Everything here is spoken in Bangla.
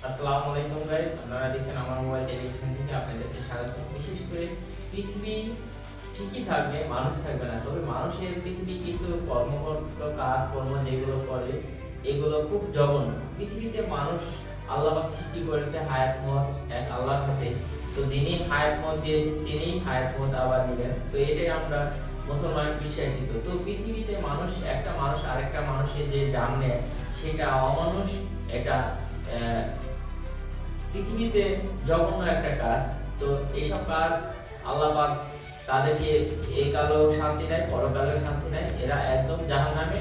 আসসালামু আলাইকুম গাইস, আপনারা দেখছেন আমার মোবাইল টেলিভিশন থেকে আপনাদেরকে স্বাগত। বিশেষ করে পৃথিবী ঠিকই থাকবে, মানুষ থাকবে না, তবে মানুষের পৃথিবী কিছু কর্মকর্ত কাজকর্ম যেগুলো করে এগুলো খুব জঘন্য। পৃথিবীতে মানুষ আল্লাহ পাক সৃষ্টি করেছে হায়াত মত এক আল্লাহর হাতে। তো যিনি হায়াত মত দিয়েছেন তিনিই হায়াত মত আবার নেবেন। তো এটাই আমরা মুসলমান বিশ্বাসী। তো পৃথিবীতে একটা মানুষ আরেকটা মানুষের যে জান নেয় সেটা অমানুষ, এটা পৃথিবীতে জঘন্য একটা কাজ। তো এইসব কাজ আল্লাহ পাক তাদেরকে এই কালেও শান্তি নেয়, পরকালেও শান্তি নেয়, এরা একদম জাহান্নামে।